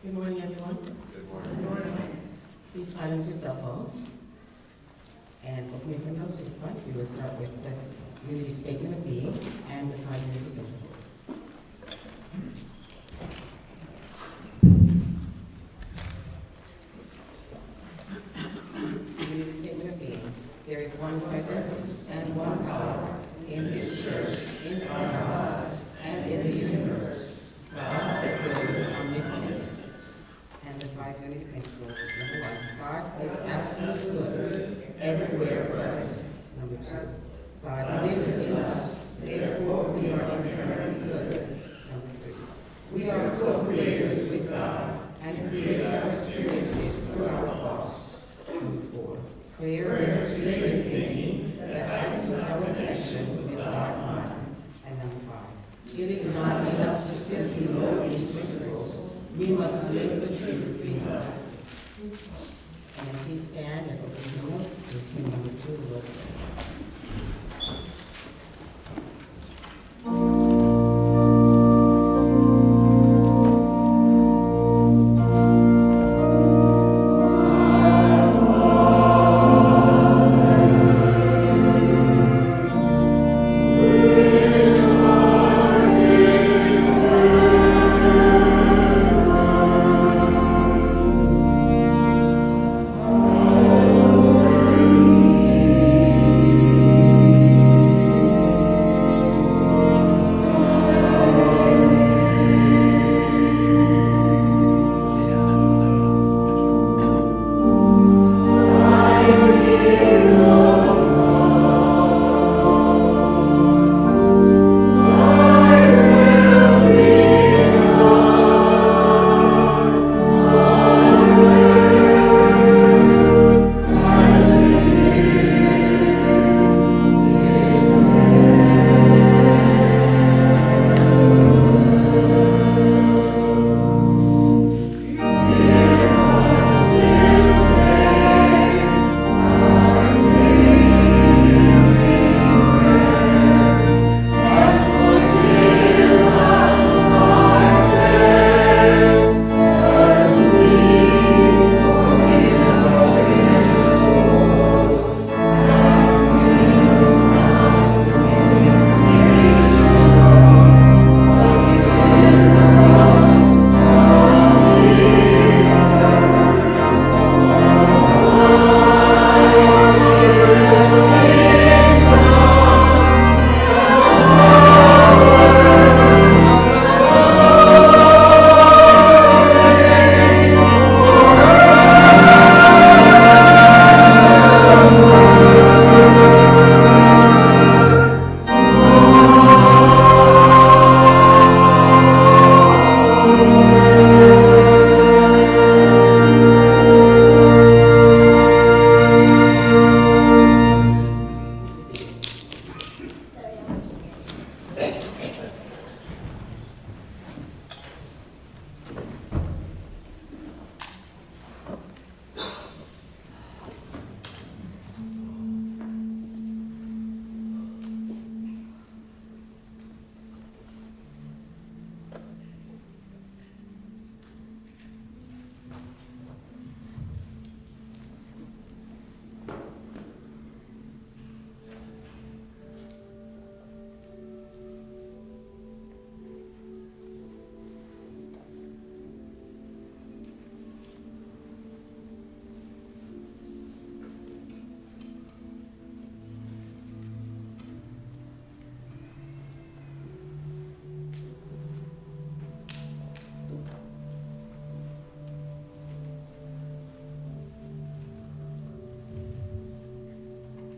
Good morning, everyone. Good morning. Good morning. Please silence your cell phones. And opening from house to the front, we will start with the unity statement of being and the 5 unity principles. Unity statement of being. There is one presence and one power in this church, in our lives, and in the universe. God, good, omnipotent. And the 5 unity principles. Number 1, God is absolute good, everywhere present. Number 2, God lives in us, therefore we are inherently good. Number 3, we are co-creators with God and create our experiences through our thoughts. 4. Prayer is creative thinking that heightens our connection with God mind. And 5. It is not enough to simply know these principles. We must live the truth we know. And please stand and open your notes to hymn number 2 of the Lord's Prayer.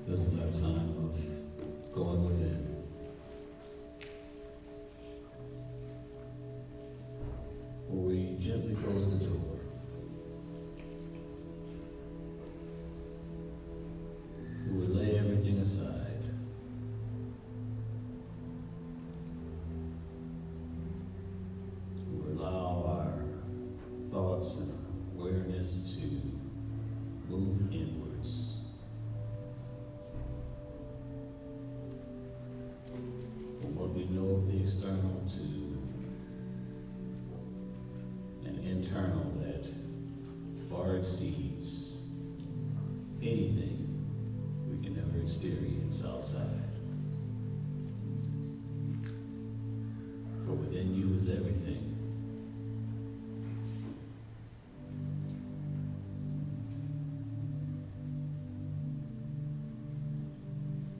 This is our time of going within. Where we gently close the door. We lay everything aside. We allow our thoughts and awareness to move inwards. From what we know of the external to an internal that far exceeds anything we can ever experience outside. For within you is everything.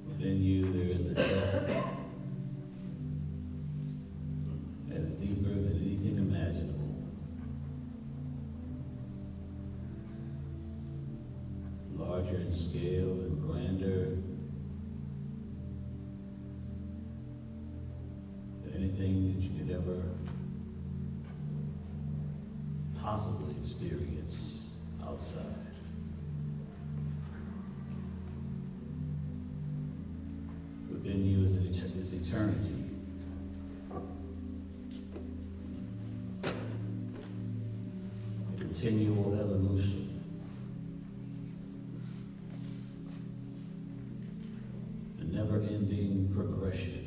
Within you there is a depth that is deeper than anything imaginable. Larger in scale and grander than anything that you could ever possibly experience outside. Within you is eternity. A continual evolution. A never-ending progression.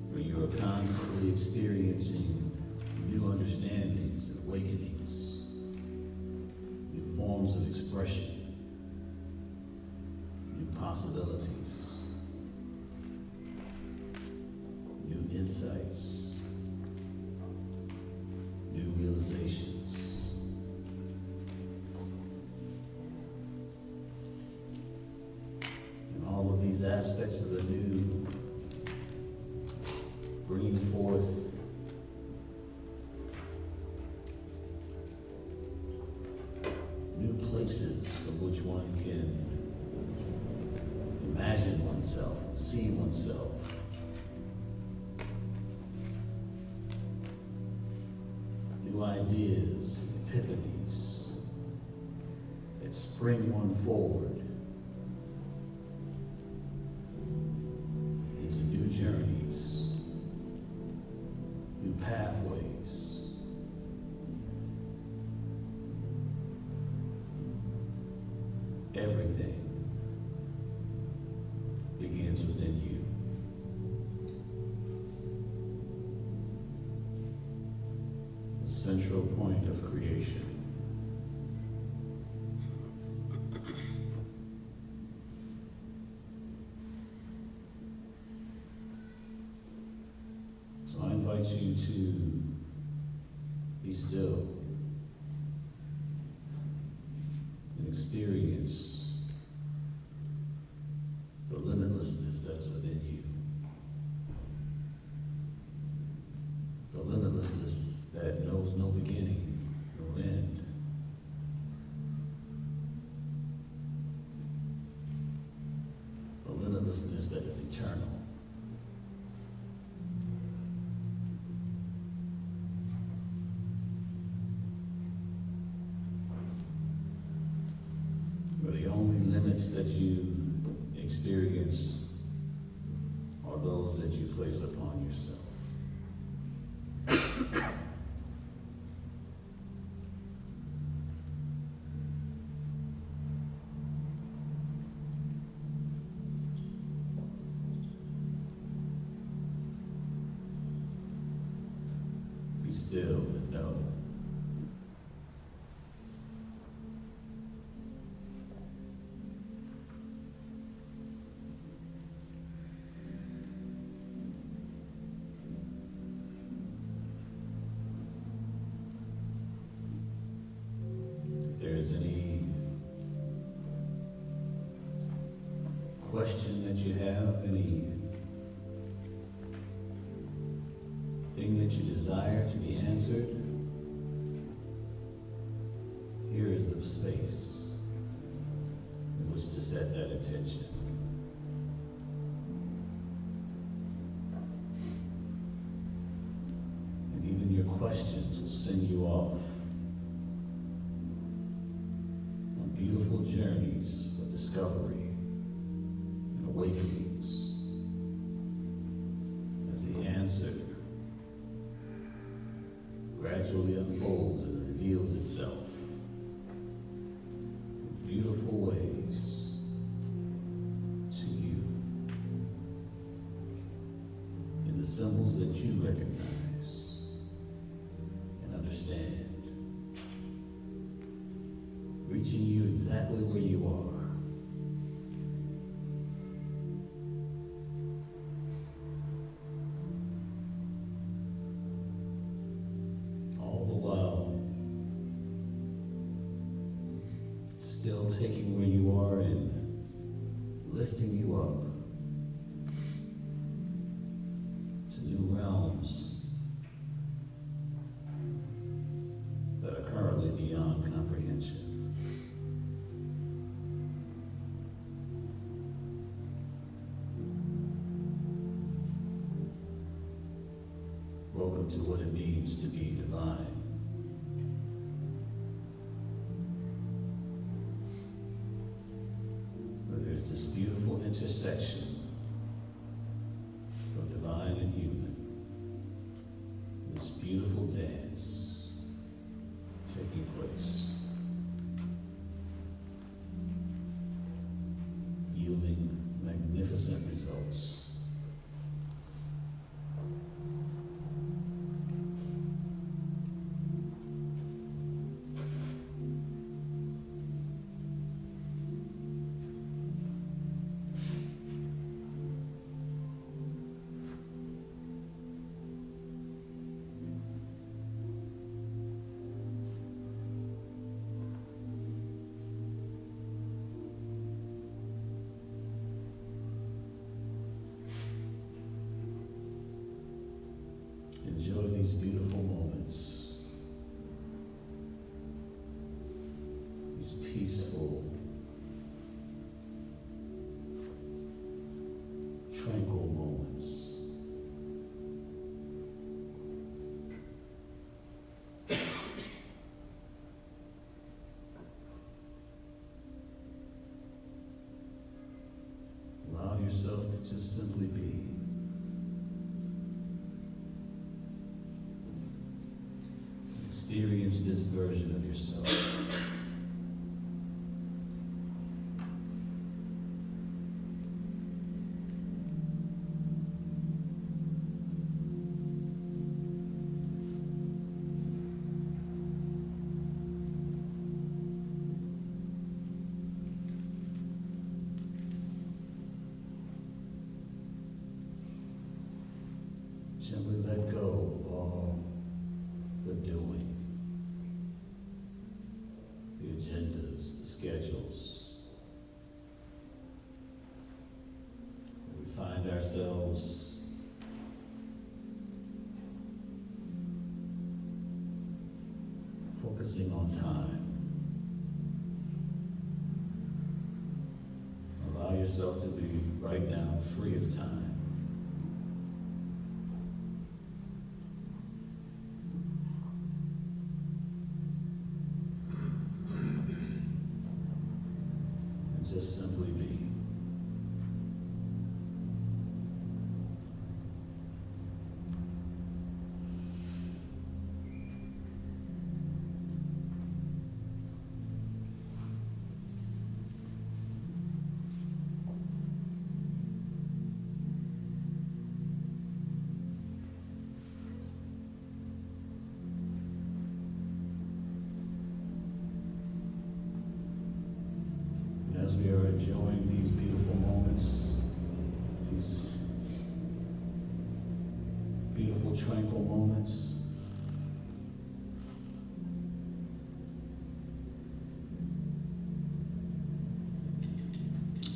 Where you are constantly experiencing new understandings and awakenings, new forms of expression, new possibilities, new insights, new realizations. And all of these aspects of the new bringing forth new places from which one can imagine oneself and see oneself. New ideas, epiphanies that spring one forward into new journeys, new pathways. Everything begins within you. The central point of creation. So I invite you to be still and experience the limitlessness that's within you. The limitlessness that knows no beginning nor end. The limitlessness that is eternal. Where the only limits that you experience are those that you place upon yourself. Be still and know. If there's any question that you have, any thing that you desire to be answered, here is the space in which to set that attention. And even your questions will send you off on beautiful journeys of discovery and awakenings as the answer gradually unfolds and reveals itself in beautiful ways to you, in the symbols that you recognize and understand, reaching you exactly where you are. All the while, still taking where you are and lifting you up to new realms that are currently beyond comprehension. according to what it means to be divine. But there's this beautiful intersection of divine and human, this beautiful dance taking place, yielding magnificent results. Enjoy these beautiful moments, these peaceful, tranquil moments. Allow yourself to just simply be. Experience this version of yourself. Gently let go of all the doing. The agendas, the schedules. We find ourselves focusing on time. Allow yourself to be right now free of time. Just simply be. As we are enjoying these beautiful moments, these beautiful tranquil moments,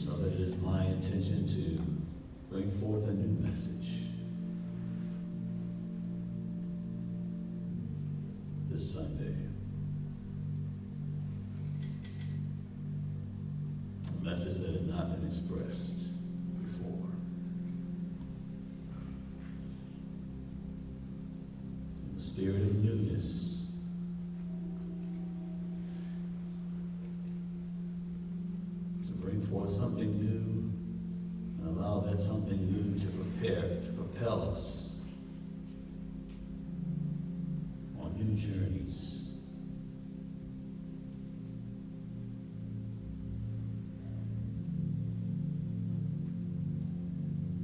know that it is my intention to bring forth a new message this Sunday. A message that has not been expressed before. In the spirit of newness, to bring forth something new and allow that something new to propel us on new journeys.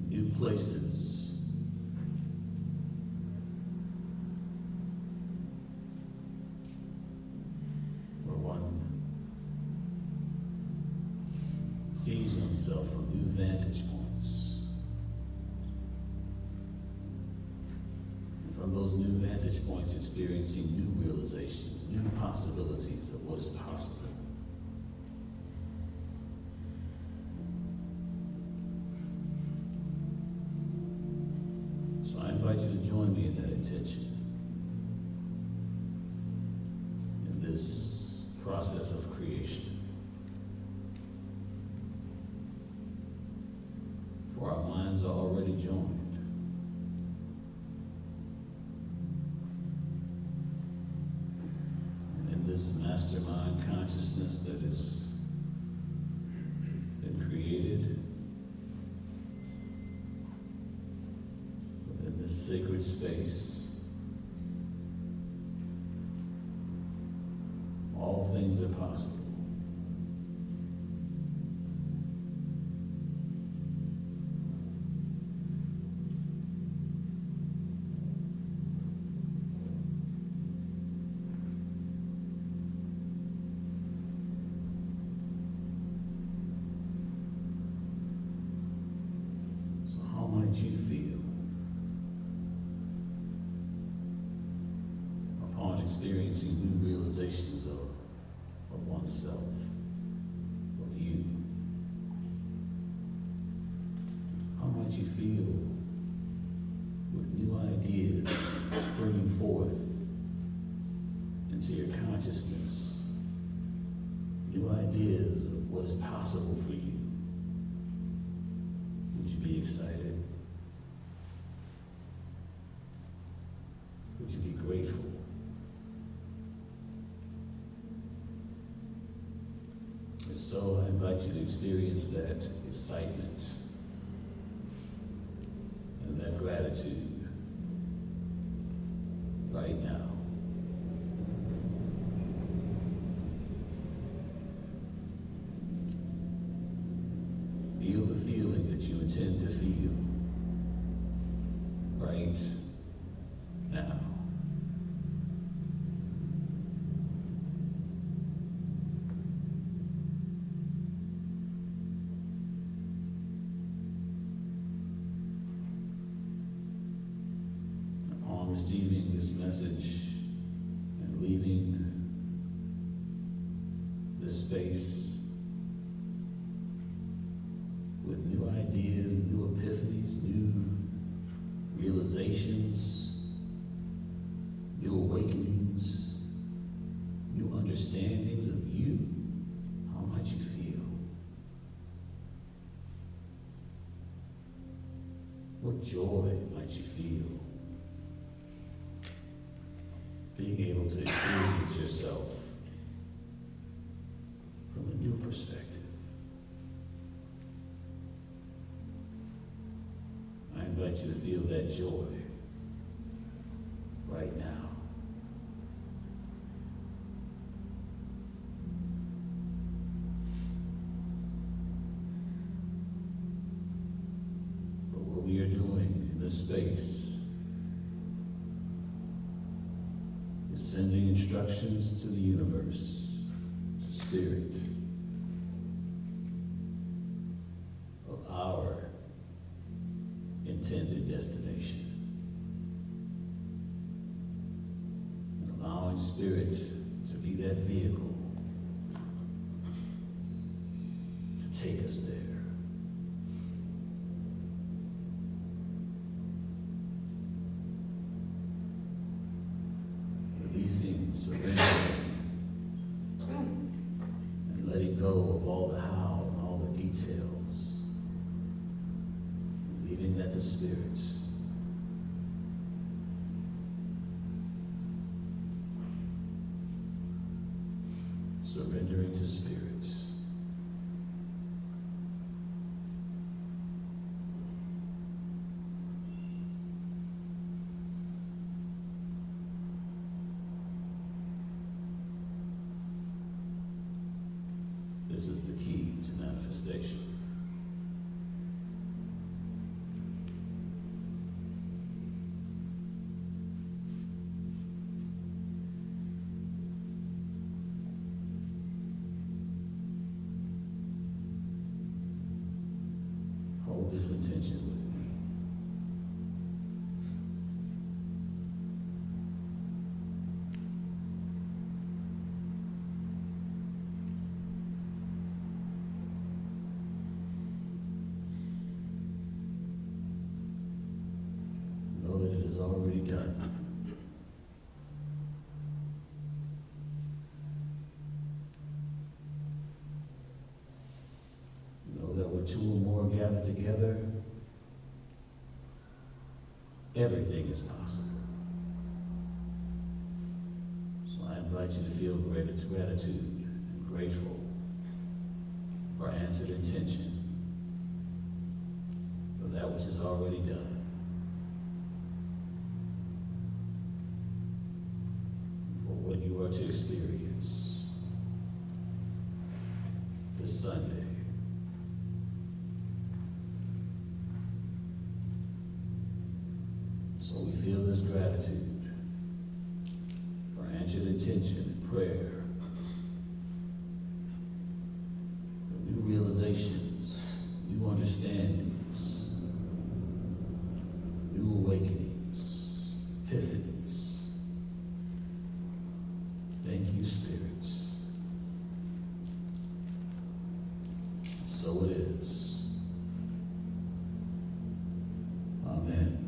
New places, where one sees oneself from new vantage points. And from those new vantage points, experiencing new realizations, new possibilities of what is possible. I invite you to join me in that intention, in this process of creation. For our minds are already joined. this mastermind consciousness that has been created within this sacred space. All things are possible. So how might you feel upon experiencing new realizations of oneself, of you? How might you feel with new ideas springing forth into your consciousness, new ideas of what is possible for you? Would you be excited? Would you be grateful? If so, I invite you to experience that excitement and that gratitude right now. Feel the feeling that you intend to feel right now. Upon receiving this message and leaving this space with new ideas, new epiphanies, new realizations, new awakenings, new understandings of you, how might you feel? What joy might you feel being able to experience yourself from a new perspective? I invite you to feel that joy right now. For what we are doing in this space is sending instructions to the universe, to spirit, of our intended destination, and allowing spirit to be that vehicle to take us there. Releasing, surrendering, and letting go of all the how and all the details, leaving that to spirit. Surrendering to spirit. This is the key to manifestation. Hold this intention with me. Know that it is already done. Know that where two or more gather together, everything is possible. So I invite invite you to feel gratitude and grateful for answered intention, for that which is already done, for what you are to experience this Sunday. So we feel this gratitude for answered intention and prayer, for new realizations, new understandings, new awakenings, epiphanies. Thank you, Spirit. And so it is. Amen.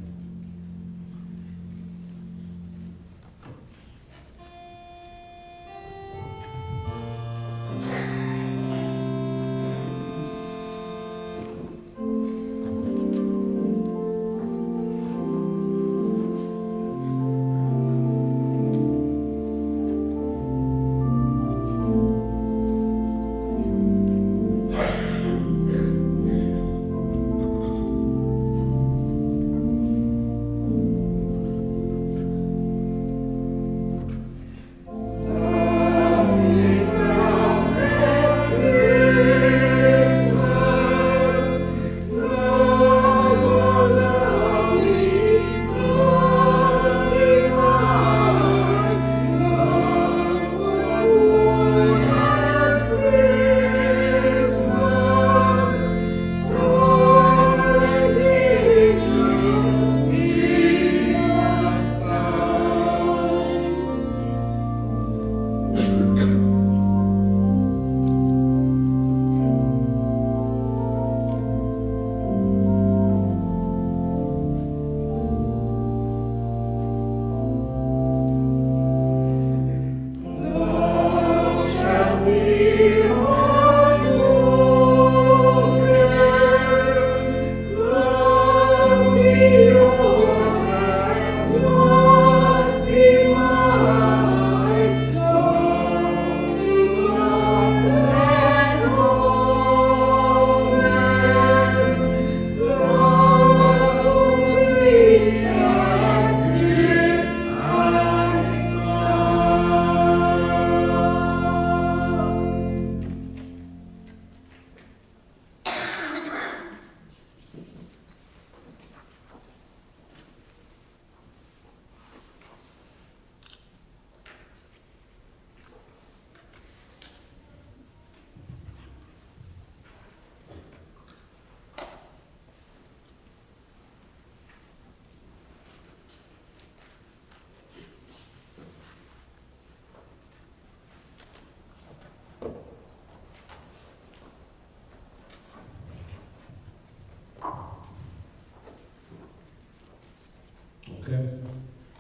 Okay,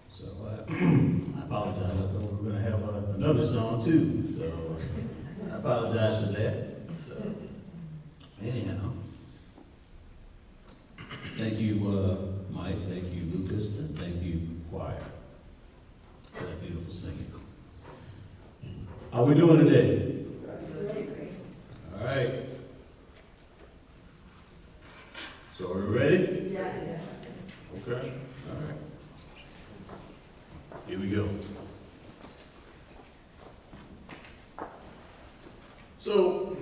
so I apologize. I thought we were going to have another song too, so I apologize for that. So, anyhow, thank you, Mike, thank you, Lucas, and thank you, choir, for that beautiful singing. How we doing today? All right. So are we ready? Yes. Okay. All right. Here we go. So,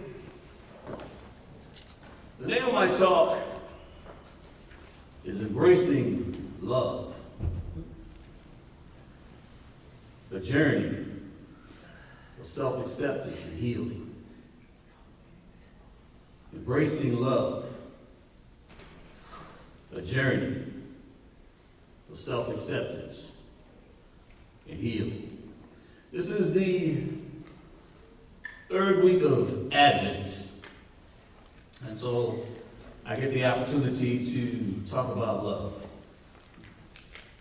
the name of my talk is Embracing Love. The journey of self-acceptance and healing. Embracing love. A journey of self-acceptance and healing. This is the third week of Advent, and so I get the opportunity to talk about love.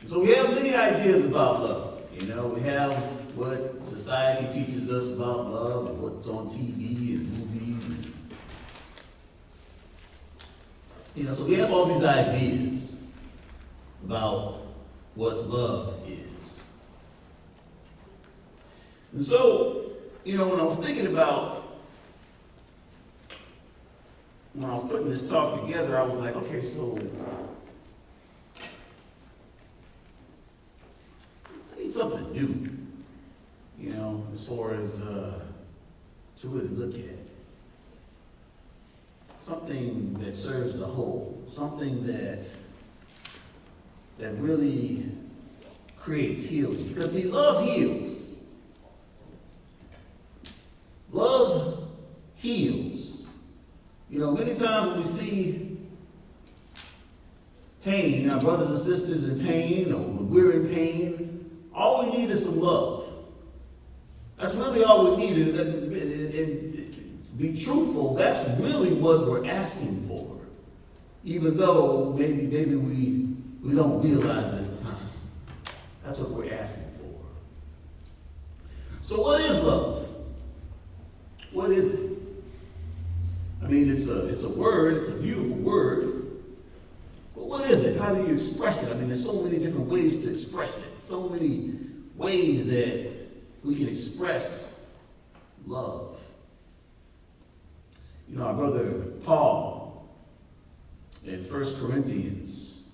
And so we have many ideas about love. You know, we have what society teaches us about love and what's on TV and movies. And, you know, so we have all these ideas about what love is. And so, when I was thinking about, when I was putting this talk together, I was like, okay, so I need something new, as far as to really look at. Something that serves the whole, something that really creates healing. Because see, love heals. Love heals. Many times when we see pain, our brothers and sisters in pain, or when we're in pain, all we need is some love. That's really all we need. And to be truthful, that's really what we're asking for. Even though maybe we don't realize it at the time. That's what we're asking for. So what is love? What is it? I mean, it's a word, it's a beautiful word. But what is it? How do you express it? I mean, there's so many different ways to express it. So many ways that we can express love. Our brother Paul in 1 Corinthians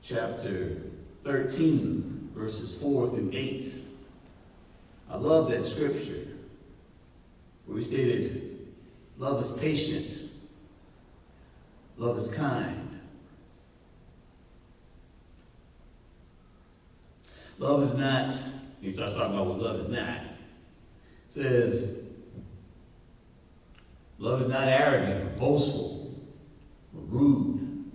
chapter 13, verses 4 through 8. I love that scripture where he stated, love is patient, love is kind. Love is not, he starts talking about what love is not. It says, love is not arrogant or boastful or rude.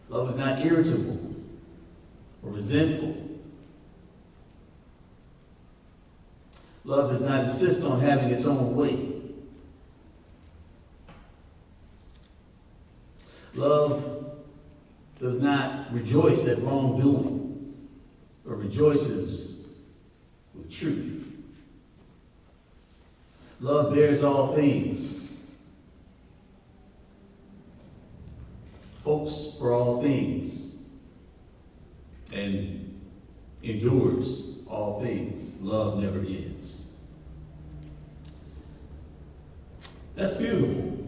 Love is not irritable or resentful. Love does not insist on having its own way. Love does not rejoice at wrongdoing, but rejoices with truth. Love bears all things, hopes for all things, and endures all things. Love never ends. That's beautiful.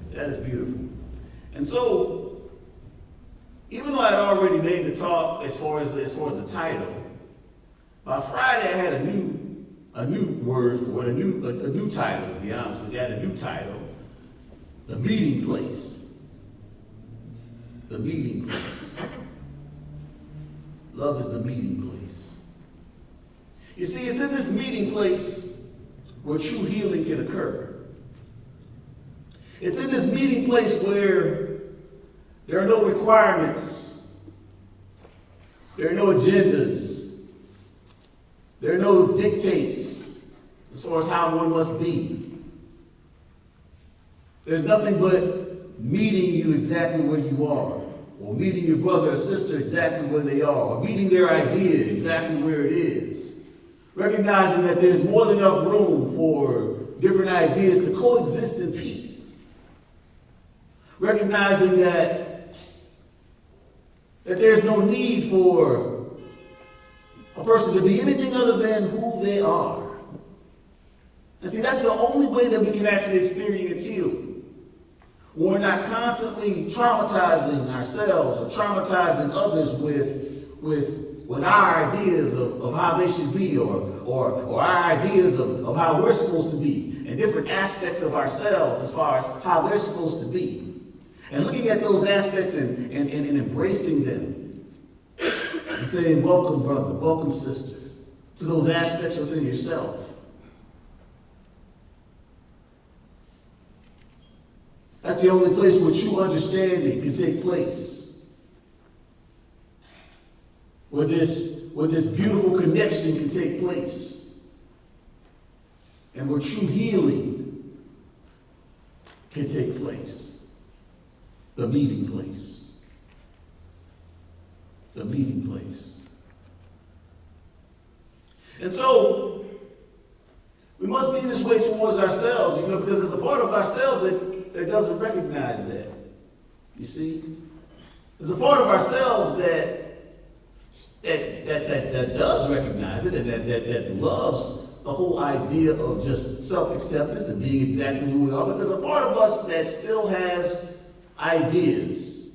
That is beautiful. And so, even though I'd already made the talk as far as the title, by Friday I had a new word for it, a new title, to be honest with you. I had a new title, The Meeting Place. The meeting place. Love is the meeting place. You see, it's in this meeting place where true healing can occur. It's in this meeting place where there are no requirements, there are no agendas, there are no dictates as far as how one must be. There's nothing but meeting you exactly where you are, or meeting your brother or sister exactly where they are, or meeting their idea exactly where it is. Recognizing that there's more than enough room for different ideas to coexist in peace. Recognizing that there's no need for a person to be anything other than who they are. And see, that's the only way that we can actually experience healing. When we're not constantly traumatizing ourselves or traumatizing others with our ideas of how they should be, or our ideas of how we're supposed to be, and different aspects of ourselves as far as how they're supposed to be. And looking at those aspects and embracing them and saying, welcome, brother, welcome, sister, to those aspects within yourself. That's the only place where true understanding can take place. Where this beautiful connection can take place. And where true healing can take place. The meeting place. The meeting place. And so, we must be this way towards ourselves, because there's a part of ourselves that doesn't recognize that. You see? There's a part of ourselves that that does recognize it and that loves the whole idea of just self-acceptance and being exactly who we are. But there's a part of us that still has ideas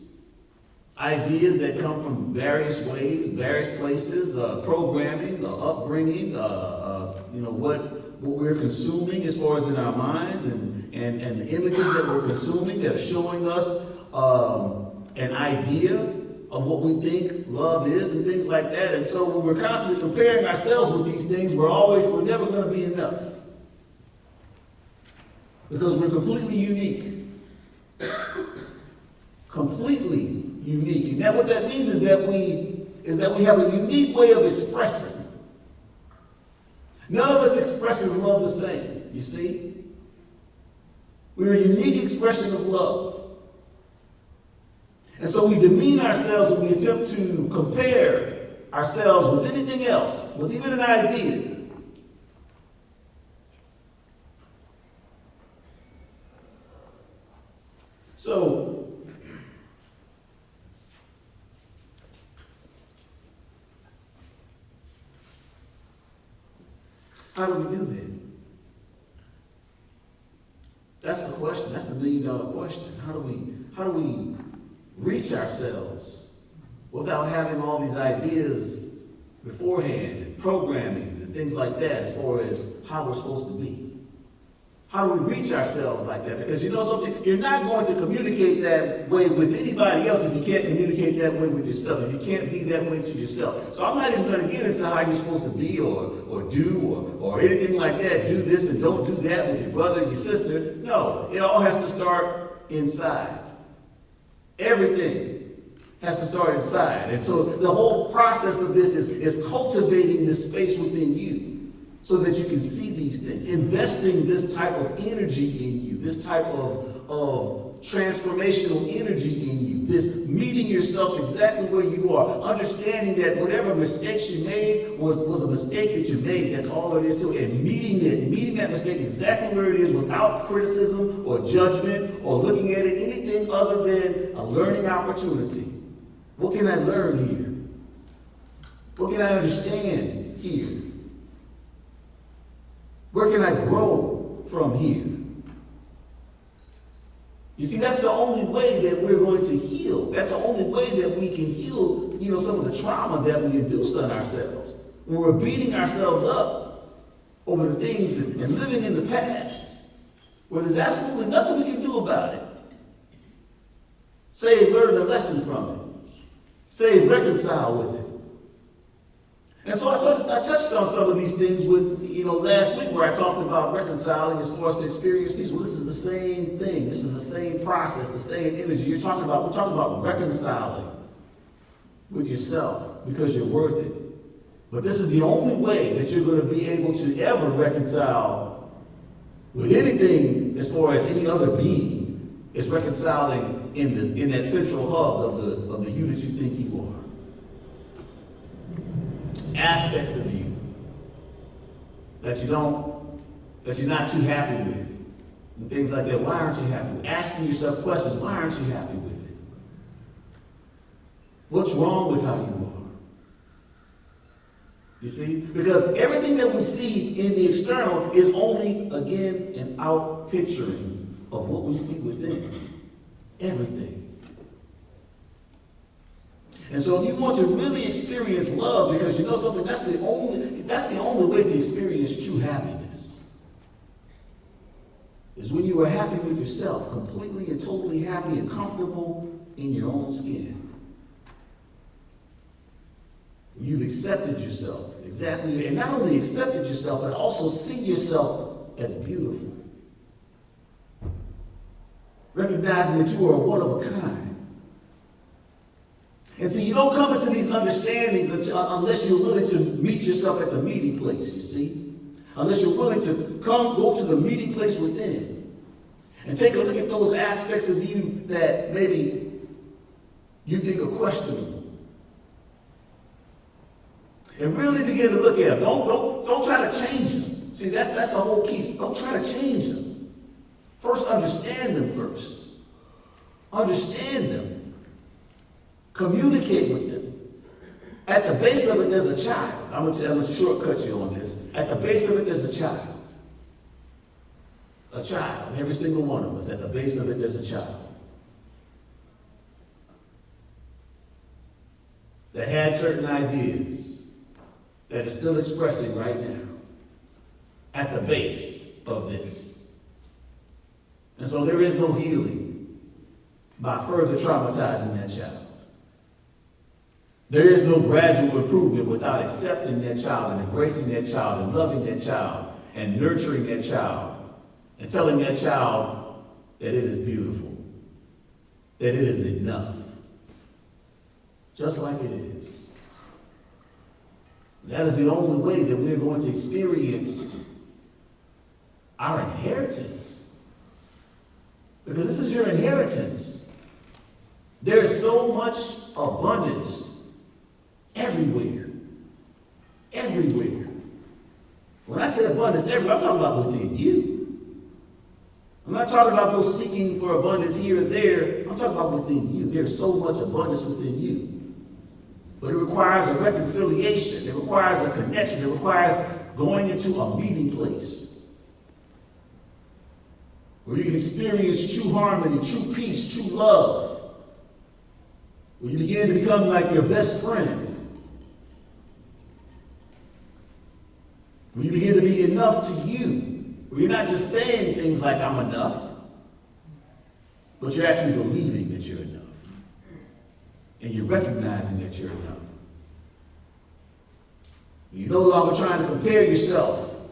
that come from various ways, various places, programming, upbringing, what we're consuming as far as in our minds and the images that we're consuming that are showing us an idea of what we think love is and things like that. And so when we're constantly comparing ourselves with these things, we're never going to be enough. Because we're completely unique. Completely unique. And that what that means is that we have a unique way of expressing. None of us expresses love the same, you see? We're a unique expression of love. And so we demean ourselves when we attempt to compare ourselves with anything else, with even an idea. So, how do we do that? That's the question. That's the $1,000,000 question. How do we reach ourselves without having all these ideas beforehand and programmings and things like that as far as how we're supposed to be? How do we reach ourselves like that? Because you know something, you're not going to communicate that way with anybody else if you can't communicate that way with yourself, if you can't be that way to yourself. So I'm not even going to get into how you're supposed to be or do or anything like that. Do this and don't do that with your brother and your sister. No, it all has to start inside. Everything has to start inside. And so the whole process of this is cultivating this space within you so that you can see these things. Investing this type of energy in you, this type of transformational energy in you, this meeting yourself exactly where you are, understanding that whatever mistakes you made was a mistake that you made. That's all there is to it. And meeting that mistake exactly where it is without criticism or judgment or looking at it anything other than a learning opportunity. What can I learn here? What can I understand here? Where can I grow from here? You see, that's the only way that we're going to heal. That's the only way that we can heal, some of the trauma that we induce on ourselves. When we're beating ourselves up over the things and living in the past, where there's absolutely nothing we can do about it. Save learn a lesson from it. Save reconcile with it. And so I touched on some of these things with, last week where I talked about reconciling as far as to experience peace. Well, this is the same thing. This is the same process, the same energy. We're talking about reconciling with yourself because you're worth it. But this is the only way that you're going to be able to ever reconcile with anything as far as any other being is reconciling in that central hub of the you that you think you are. Aspects of you that you're not too happy with, and things like that. Why aren't you happy? Asking yourself questions. Why aren't you happy with it? What's wrong with how you are? You see, because everything that we see in the external is only again an out picturing of what we see within. Everything. And so if you want to really experience love, because you know something, that's the only way to experience true happiness. Is when you are happy with yourself, completely and totally happy and comfortable in your own skin. You've accepted yourself, exactly, and not only accepted yourself, but also see yourself as beautiful. Recognizing that you are one of a kind. And so you don't come into these understandings unless you're willing to meet yourself at the meeting place, you see? Unless you're willing to go to the meeting place within and take a look at those aspects of you that maybe you think are questionable. And really begin to look at them. Don't try to change them. See, that's the whole key. Don't try to change them. First, understand them first. Understand them. Communicate with them. At the base of it, there's a child. I'm gonna shortcut you on this. At the base of it, there's a child. A child. Every single one of us. At the base of it, there's a child that had certain ideas that is still expressing right now. At the base of this. And so there is no healing by further traumatizing that child. There is no gradual improvement without accepting that child and embracing that child and loving that child and nurturing that child and telling that child that it is beautiful, that it is enough, just like it is. That is the only way that we're going to experience our inheritance. Because this is your inheritance. There is so much abundance everywhere. Everywhere. When I say abundance everywhere, I'm talking about within you. I'm not talking about those seeking for abundance here and there. I'm talking about within you. There's so much abundance within you. But it requires a reconciliation. It requires a connection. It requires going into a meeting place where you can experience true harmony, true peace, true love. Where you begin to become like your best friend. Where you begin to be enough to you. Where you're not just saying things like, I'm enough, but you're actually believing that you're enough. And you're recognizing that you're enough. You're no longer trying to compare yourself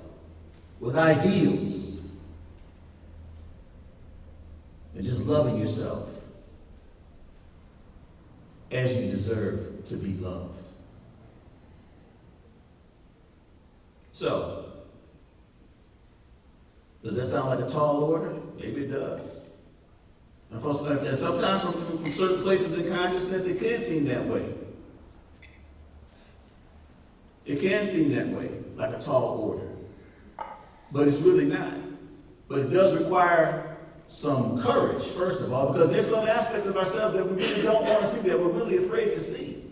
with ideals. And just loving yourself as you deserve to be loved. So, does that sound like a tall order? Maybe it does. And sometimes from certain places in consciousness, it can seem that way. It can seem that way, like a tall order. But it's really not. But it does require some courage, first of all, because there's some aspects of ourselves that we really don't want to see, that we're really afraid to see,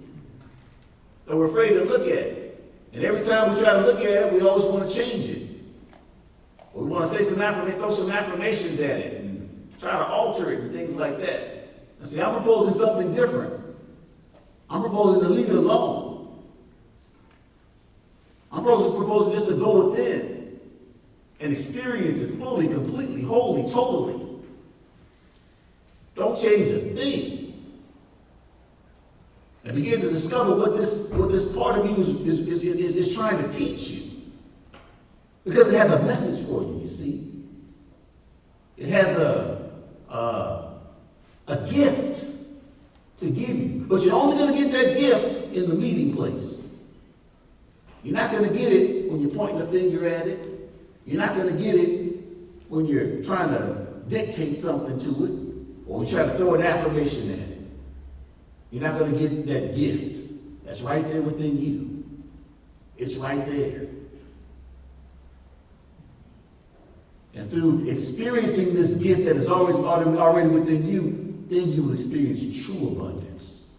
that we're afraid to look at. And every time we try to look at it, we always want to change it. Or we want to say throw some affirmations at it and try to alter it and things like that. And see, I'm proposing something different. I'm proposing to leave it alone. I'm proposing just to go within and experience it fully, completely, wholly, totally. Don't change a thing. And begin to discover what this part of you is trying to teach you. Because it has a message for you, you see. It has a gift to give you. But you're only going to get that gift in the meeting place. You're not going to get it when you're pointing a finger at it. You're not going to get it when you're trying to dictate something to it, or you try to throw an affirmation at it. You're not going to get that gift. That's right there within you. It's right there. And through experiencing this gift that is already within you, then you will experience true abundance.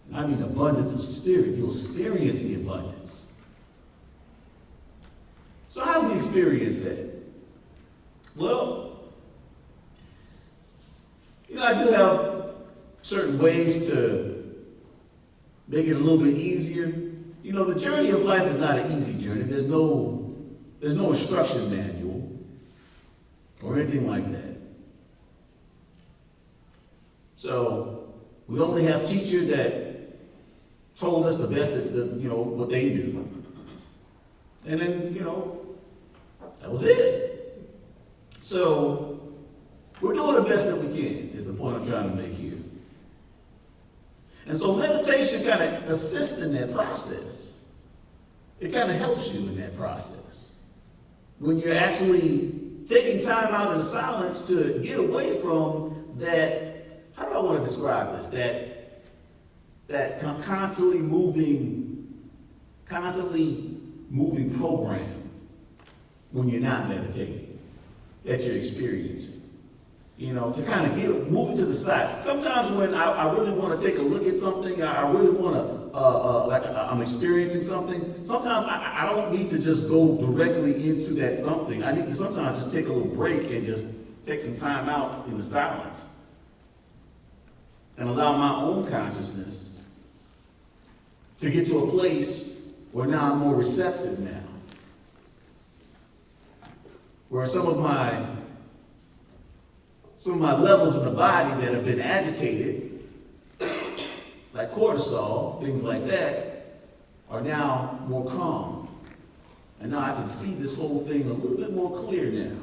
And I mean abundance of spirit. You'll experience the abundance. So how do we experience that? Well, I do have certain ways to make it a little bit easier. The journey of life is not an easy journey. There's no instruction manual or anything like that. So we only have teachers that told us the best what they knew. And then, that was it. So we're doing the best that we can, is the point I'm trying to make here. And so meditation kind of assists in that process. It kind of helps you in that process. When you're actually taking time out in silence to get away from that, how do I want to describe this? That constantly moving program when you're not meditating that you're experiencing. To kind of move it to the side. Sometimes when I really want to take a look at something, I really want I'm experiencing something, sometimes I don't need to just go directly into that something. I need to sometimes just take a little break and just take some time out in the silence and allow my own consciousness to get to a place where now I'm more receptive now. Where some of my levels in the body that have been agitated, like cortisol, things like that, are now more calm. And now I can see this whole thing a little bit more clear now.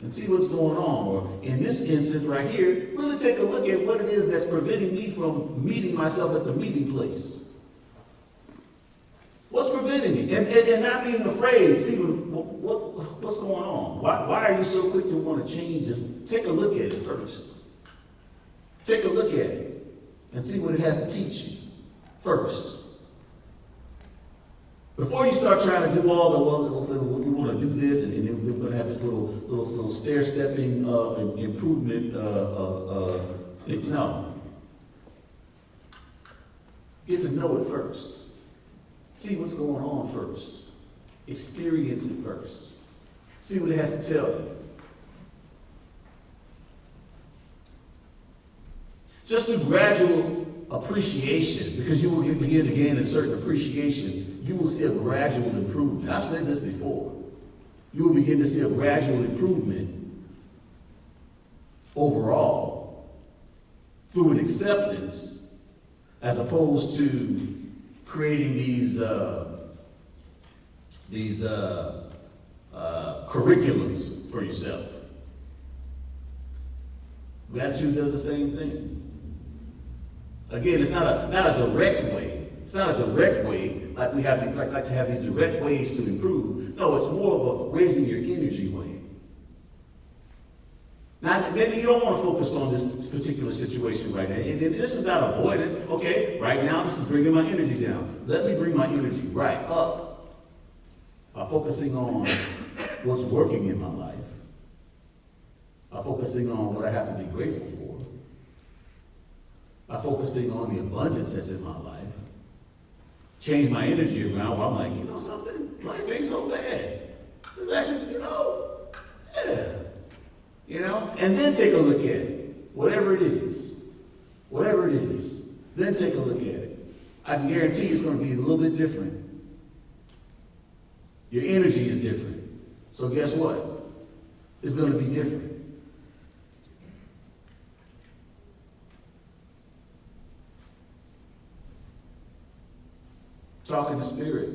And see what's going on. Or in this instance right here, really take a look at what it is that's preventing me from meeting myself at the meeting place. What's preventing me? And not being afraid. See what's going on. Why are you so quick to want to change it? Take a look at it first. Take a look at it and see what it has to teach you first. Before you start trying to do all the, we want to do this, and then we're going to have this little stair-stepping improvement. No. Get to know it first. See what's going on first. Experience it first. See what it has to tell you. Just through gradual appreciation, because you will begin to gain a certain appreciation, you will see a gradual improvement. I've said this before. You will begin to see a gradual improvement overall through an acceptance as opposed to creating these curriculums for yourself. Gratitude does the same thing. Again, it's not a direct way. It's not a direct way like we have like to have these direct ways to improve. No, it's more of a raising your energy way. Now, maybe you don't want to focus on this particular situation right now. And this is not avoidance. Okay, right now this is bringing my energy down. Let me bring my energy right up by focusing on what's working in my life, by focusing on what I have to be grateful for, by focusing on the abundance that's in my life. Change my energy around where I'm like, you know something? Life ain't so bad. It's actually, yeah. And then take a look at it. Whatever it is. Then take a look at it. I can guarantee it's going to be a little bit different. Your energy is different. So guess what? It's going to be different. Talk in the spirit.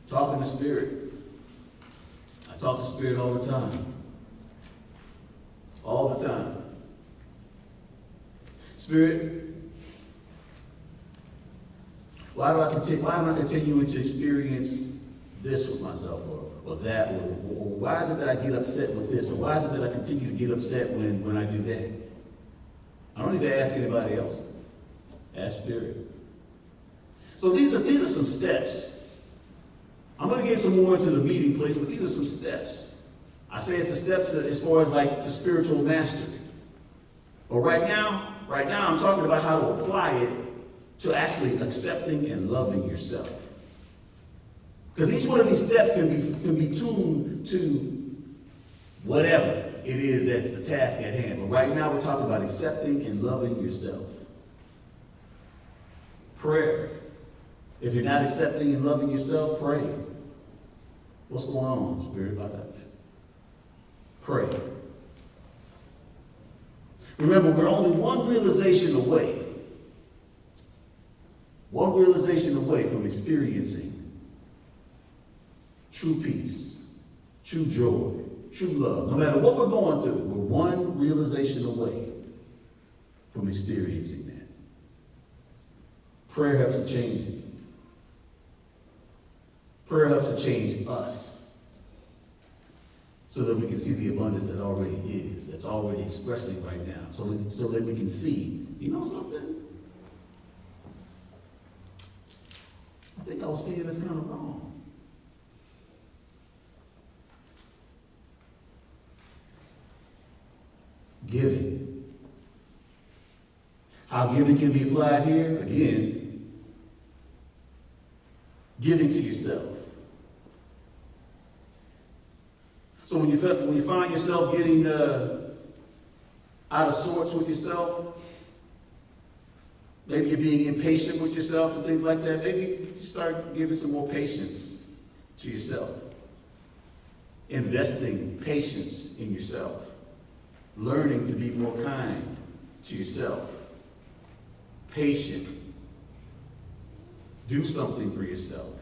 Talk in the spirit. I talk to spirit all the time. All the time. Spirit, why am I continuing to experience this with myself or that? Or why is it that I get upset with this? Or why is it that I continue to get upset when I do that? I don't need to ask anybody else. Ask spirit. So these are some steps. I'm going to get some more into the meeting place, but these are some steps. I say it's the steps as far as like to spiritual mastery. But right now I'm talking about how to apply it to actually accepting and loving yourself. Because each one of these steps can be tuned to whatever it is that's the task at hand. But right now we're talking about accepting and loving yourself. Prayer. If you're not accepting and loving yourself, pray. What's going on, Spirit? Like that. Pray. Remember, we're only one realization away from experiencing true peace, true joy, true love. No matter what we're going through, we're one realization away from experiencing that. Prayer helps to change it. Prayer helps to change us so that we can see the abundance that already is, that's already expressing right now, so that we can see, you know something? I think I was seeing this kind of wrong. Giving. How giving can be applied here? Again, giving to yourself. So when you find yourself getting out of sorts with yourself, maybe you're being impatient with yourself and things like that, maybe you start giving some more patience to yourself. Investing patience in yourself. Learning to be more kind to yourself. Patient. Do something for yourself.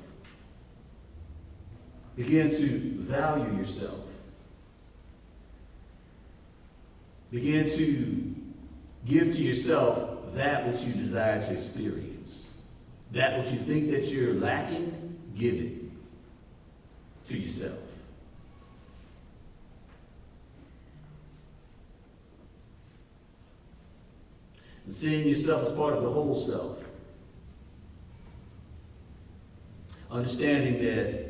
Begin to value yourself. Begin to give to yourself that which you desire to experience. That which you think that you're lacking, give it to yourself. And seeing yourself as part of the whole self. Understanding that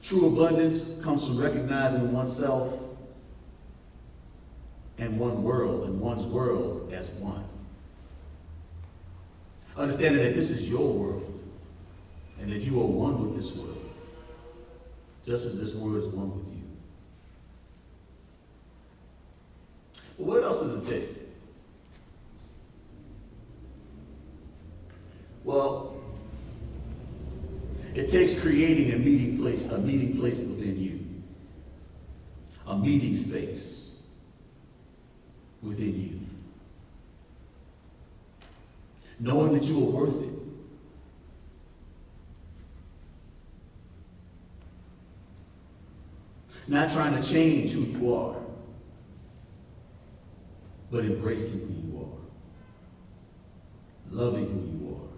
true abundance comes from recognizing oneself and one's world as one. Understanding that this is your world and that you are one with this world, just as this world is one with you. Well, what else does it take? Well, it takes creating a meeting place within you. A meeting space within you. Knowing that you are worth it. Not trying to change who you are, but embracing who you are. Loving who you are.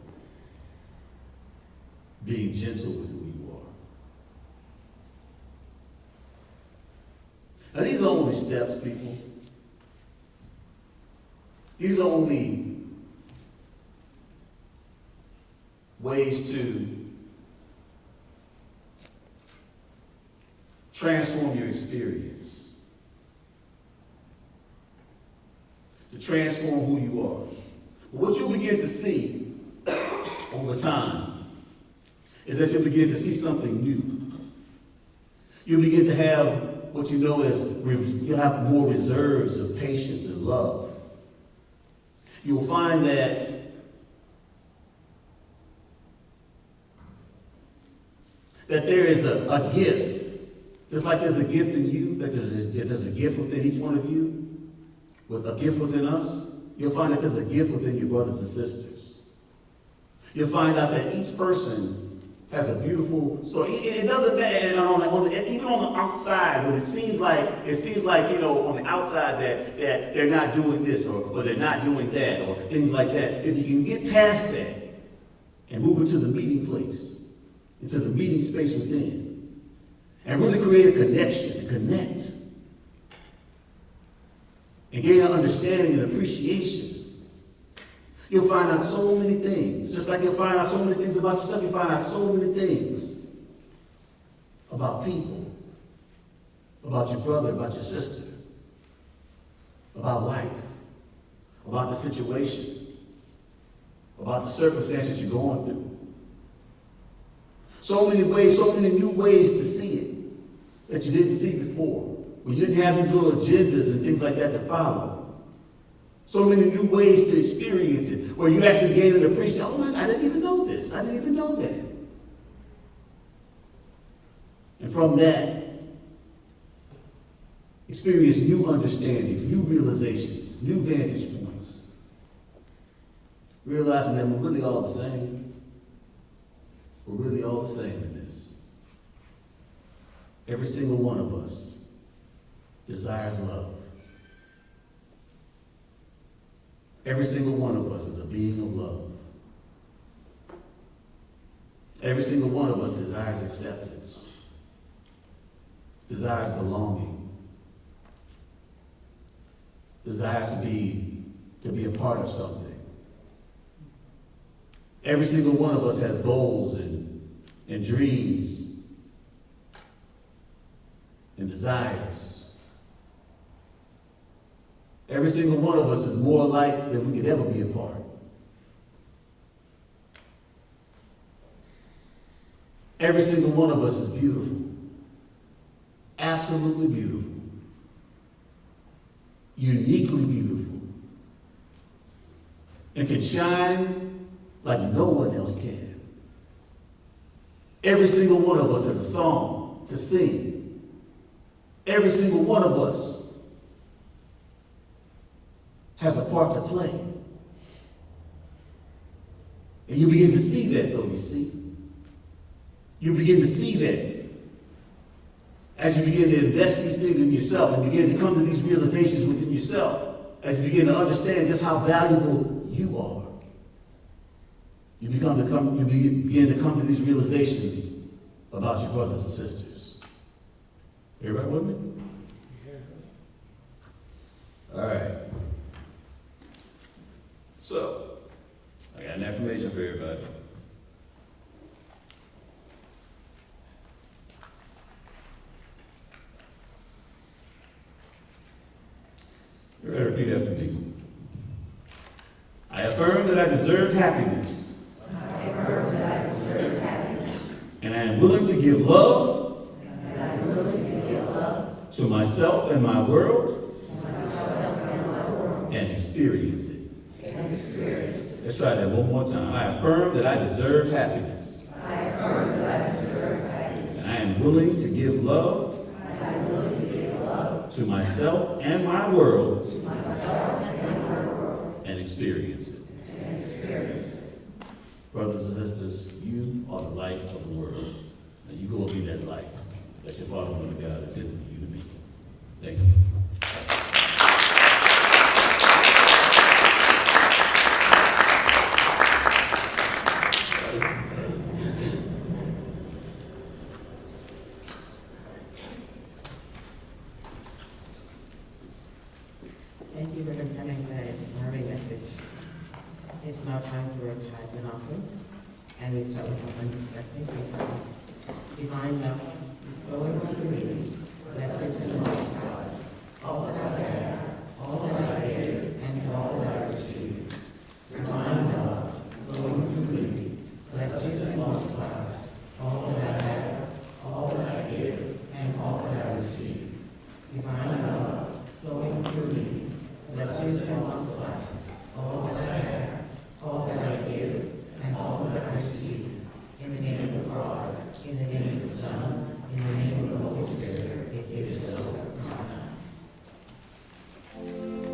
Being gentle with who you are. Now, these are only steps, people. These are only ways to transform your experience, to transform who you are. But what you'll begin to see over time is that you'll begin to see something new. You'll begin to have what you know as, you'll have more reserves of patience and love. You'll find that there is a gift, just like there's a gift in you, that there's a gift within each one of you, with a gift within us. You'll find that there's a gift within your brothers and sisters. You'll find out that each person has a beautiful story. It doesn't matter, and even on the outside, when it seems like on the outside that they're not doing this or they're not doing that or things like that. If you can get past that and move into the meeting place, into the meeting space within, and really create a connection, and connect, and gain an understanding and appreciation, you'll find out so many things. Just like you'll find out so many things about yourself, you'll find out so many things about people, about your brother, about your sister, about life, about the situation, about the circumstances you're going through. So many ways, so many new ways to see it that you didn't see before. When you didn't have these little agendas and things like that to follow. So many new ways to experience it, where you actually gain an appreciation. Oh man, I didn't even know this. I didn't even know that. And from that, experience new understandings, new realizations, new vantage points. Realizing that we're really all the same. We're really all the same in this. Every single one of us desires love. Every single one of us is a being of love. Every single one of us desires acceptance, desires belonging, desires to be a part of something. Every single one of us has goals and dreams and desires. Every single one of us is more alike than we could ever be apart. Every single one of us is beautiful. Absolutely beautiful. Uniquely beautiful. And can shine like no one else can. Every single one of us has a song to sing. Every single one of us has a part to play. And you begin to see that, though, you see. You begin to see that as you begin to invest these things in yourself and begin to come to these realizations within yourself, as you begin to understand just how valuable you are. You begin to come to these realizations about your brothers and sisters. Everybody with me? All right. So, I got an affirmation for everybody. You better repeat after me. I affirm that I deserve happiness. I affirm that I deserve happiness. And I am willing to give love. And I am willing to give love To myself and my world. to myself and my world. And experience it. And experience it. Let's try that one more time. I affirm that I deserve happiness. I affirm that I deserve happiness. And I am willing to give love. And I am willing to give love To myself and my world. to myself and my world. And experience it. And experience it. Brothers and sisters, you are the light of the world. And you go and be that light that your Father and God intended for you to be. Thank you. Thank you, Reverend Fleming, for that inspiring message. It's now time for tithes and offerings, and we start with abundance blessing, 3 times. Divine love, flowing through me, blesses and multiplies all that I have, all that I give, and all that I receive. Divine love, flowing through me, blesses and multiplies all that I have, all that I give, and all that I receive. Divine love, flowing through me, blesses and multiplies all that I have, all that I give, and all that I receive. In the name of the Father, in the name of the Son, in the name of the Holy Spirit, it is so. Amen.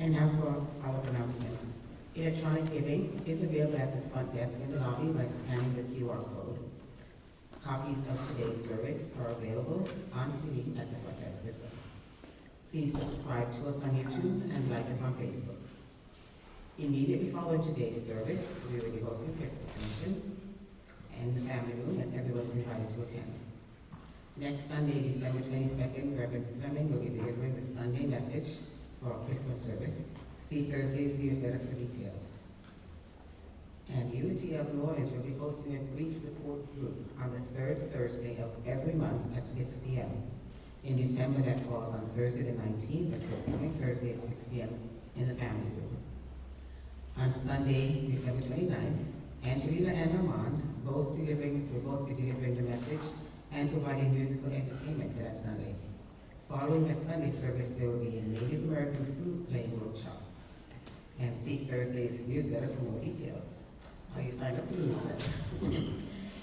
And now for our announcements. Electronic giving is available at the front desk in the lobby by scanning the QR code. Copies of today's service are available on CD at the front desk as well. Please subscribe to us on YouTube and like us on Facebook. Immediately following today's service, we will be hosting Christmas luncheon in the family room, and everyone is invited to attend. Next Sunday, December 22nd, Reverend Fleming will be delivering the Sunday message for our Christmas service. See Thursday's newsletter for details. And Unity of New Orleans will be hosting a grief support group on the third Thursday of every month at 6 p.m. In December, that falls on Thursday the 19th, that's this coming Thursday at 6 p.m. in the family room. On Sunday, December 29th, Angelina and Armand will both be delivering the message and providing musical entertainment to that Sunday. Following that Sunday service, there will be a Native American flute playing workshop. And see Thursday's newsletter for more details. How you sign up for the newsletter.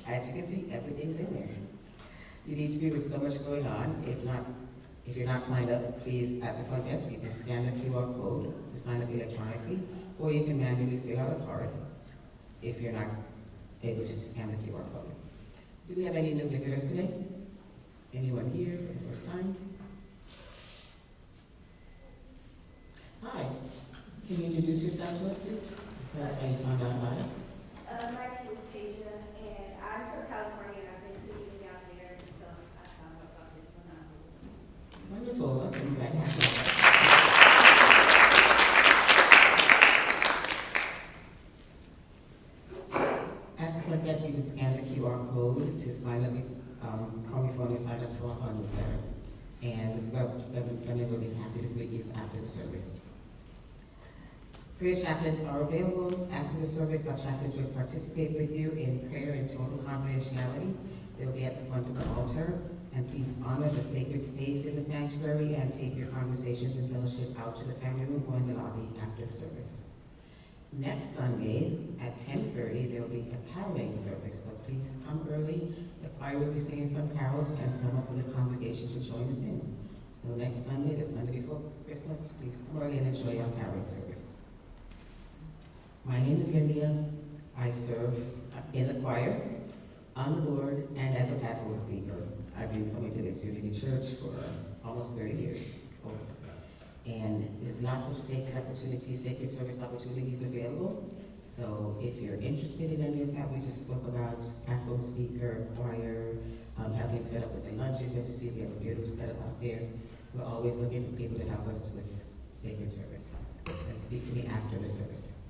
As you can see, everything's in there. You need to be with so much going on. If you're not signed up, please, at the front desk, you can scan the QR code to sign up electronically, or you can manually fill out a card if you're not able to scan the QR code. Do we have any new visitors today? Anyone here for the first time? Hi. Can you introduce yourself to us, please? Tell us how you found out about us. My name is Tasia, and I'm from California, and I've been teaching out there, so I found out about this one. Wonderful. Welcome. Glad to have you. At the front desk, you can scan the QR code to sign up from your phone to sign up for our newsletter. And Reverend Fleming will be happy to greet you after the service. Prayer chaplains are available. After the service, our chaplains will participate with you in prayer in total confidentiality. They'll be at the front of the altar. And please honor the sacred space in the sanctuary and take your conversations and fellowship out to the family room or in the lobby after the service. Next Sunday at 10:30, there will be a caroling service, so please come early. The choir will be singing some carols, and some of the congregation will join us in. So next Sunday, the Sunday before Christmas, please come early and enjoy our caroling service. My name is Lydia. I serve in the choir, on the board, and as a pastoral speaker. I've been coming to this Unity Church for almost 30 years. And there's lots of sacred opportunities, sacred service opportunities available. So if you're interested in any of that, we just spoke about pastoral speaker, choir, helping set up with the lunches. As you see, we have a beautiful setup out there. We're always looking for people to help us with sacred service. And speak to me after the service.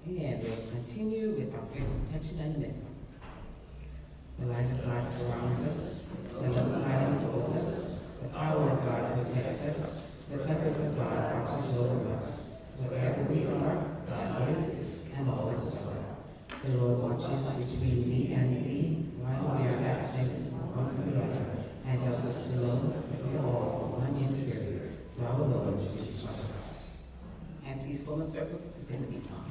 And we'll continue with our prayer for protection and the missing. The light of God surrounds us. The love of God enfolds us. The power of God protects us. The presence of God watches over us. Wherever we are, God is and always will. The Lord watches between me and thee while we are absent one from the other, and helps us to know that we are all one in spirit through our Lord Jesus Christ. And please form a circle to sing the peace song.